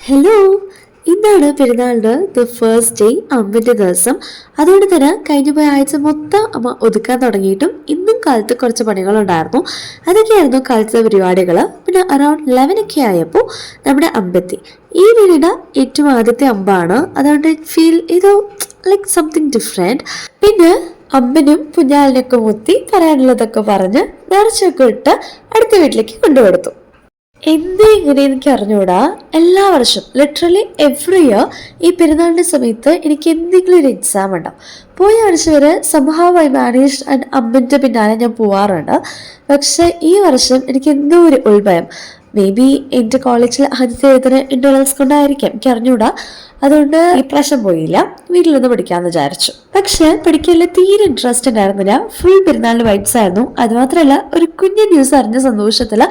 Hello, ഇന്നാണ് പെരുന്നാളിൻ്റെ first day, അമ്മൻ്റെ ദിവസം. അതുകൊണ്ട് തന്നെ കഴിഞ്ഞ പോയ ആഴ്ച മൊത്തം അമ്മ ഒതുക്കാൻ തുടങ്ങിയിട്ടും ഇന്നും കാലത്ത് കുറച്ച് പണികളുണ്ടായിരുന്നു. അതൊക്കെയായിരുന്നു കാലത്തെ പരിപാടികൾ. പിന്നെ അറൗണ്ട് 11 ഒക്കെ ആയപ്പോൾ നമ്മുടെ അമ്പെത്തി. ഈ വീടിൻ്റെ ഏറ്റവും ആദ്യത്തെ അമ്പാണ്. അതുകൊണ്ട് ഫീൽ ഇത് ലൈക്ക് സംതിങ് ഡിഫറെൻറ്റ്. പിന്നെ അമ്മനും കുഞ്ഞാലിനൊക്കെ മുത്തി പറയാനുള്ളതൊക്കെ പറഞ്ഞ് നിറച്ചൊക്കെ ഇട്ട് അടുത്ത വീട്ടിലേക്ക് കൊണ്ടുകൊടുത്തു. എന്തേ ഇങ്ങനെ എനിക്ക് അറിഞ്ഞൂടാ, എല്ലാ വർഷവും ലിറ്ററലി എവ്രി ഇയർ ഈ പെരുന്നാളിൻ്റെ സമയത്ത് എനിക്ക് എന്തെങ്കിലും ഒരു എക്സാം ഉണ്ടാവും. പോയ വർഷം വരെ സംഹവ് ഐ മാനേജ് ആൻഡ് അമ്മൻ്റെ പിന്നാലെ ഞാൻ പോവാറുണ്ട്. പക്ഷെ ഈ വർഷം എനിക്ക് എന്തോ ഒരു ഉൾഭയം. മേ ബി എൻ്റെ കോളേജിൽ ആദ്യത്തെ എഴുതുന്ന ഇൻ്റർണൽസ് കൊണ്ടായിരിക്കാം, എനിക്ക് അറിഞ്ഞൂടാ. അതുകൊണ്ട് ഈ പ്രാവശ്യം പോയില്ല, വീട്ടിലൊന്ന് പഠിക്കാമെന്ന് വിചാരിച്ചു. പക്ഷെ പഠിക്കാനുള്ള തീരെ ഇൻട്രസ്റ്റ് ഉണ്ടായിരുന്നില്ല. ഫുൾ പെരുന്നാളിന് വൈബ്സ് ആയിരുന്നു. അതുമാത്രമല്ല, ഒരു കുഞ്ഞു ന്യൂസ് അറിഞ്ഞ സന്തോഷത്തിൽ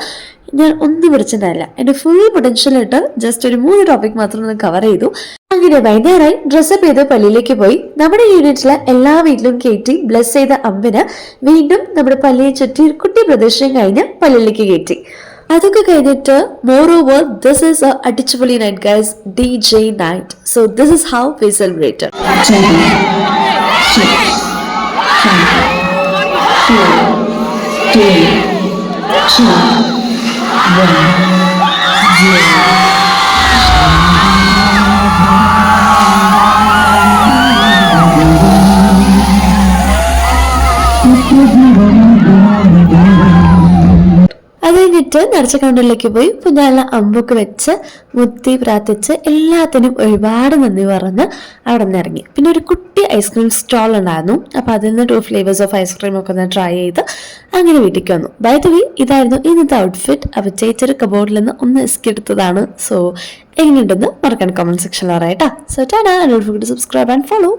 ഞാൻ ഒന്നും പഠിച്ചിട്ടുണ്ടായില്ല. എൻ്റെ ഫുൾ പൊട്ടൻഷ്യൽ ഇട്ട് ജസ്റ്റ് ഒരു 3 ടോപ്പിക് മാത്രം ഒന്ന് കവർ ചെയ്തു. അങ്ങനെ വൈകുന്നേരമായി ഡ്രസ്സപ്പ് ചെയ്ത് പള്ളിയിലേക്ക് പോയി. നമ്മുടെ യൂണിറ്റിലെ എല്ലാ വീട്ടിലും കയറ്റി ബ്ലെസ് ചെയ്ത അമ്പിന് വീണ്ടും നമ്മുടെ പള്ളിയെ ചുറ്റി കുട്ടി പ്രദർശനം കഴിഞ്ഞ് പള്ളിയിലേക്ക് കയറ്റി. അതൊക്കെ കഴിഞ്ഞിട്ട് moreover this is a അടിച്ചുപൊളി night guys, DJ night. So this is how we celebrated. 0. അത് കഴിഞ്ഞിട്ട് നിറച്ച കൗണ്ടറിലേക്ക് പോയി കുഞ്ഞാലിന് അമ്പൊക്കെ വെച്ച് മുത്തി പ്രാർത്ഥിച്ച് എല്ലാത്തിനും ഒരുപാട് നന്ദി പറഞ്ഞ് അവിടെ നിന്ന് ഇറങ്ങി. പിന്നെ ഒരു കുട്ടി ഐസ്ക്രീം സ്റ്റാൾ ഉണ്ടായിരുന്നു. അപ്പം അതിൽ നിന്ന് 2 ഫ്ലേവേഴ്സ് ഓഫ് ഐസ്ക്രീം ഒക്കെ ഒന്ന് ട്രൈ ചെയ്ത് അങ്ങനെ വീട്ടിലേക്ക് വന്നു. ബൈ ദ വേ, ഇതായിരുന്നു ഇന്നത്തെ ഔട്ട്ഫിറ്റ്. അപ്പം ചേച്ചൊരു കബോർഡിൽ നിന്ന് ഒന്ന് എസ്കി എടുത്തതാണ്. സോ എങ്ങനെയുണ്ടെന്ന് മറക്കാൻ കമന്റ് സെക്ഷനിൽ പറയാം കേട്ടോ. So tata, don't forget to subscribe and follow.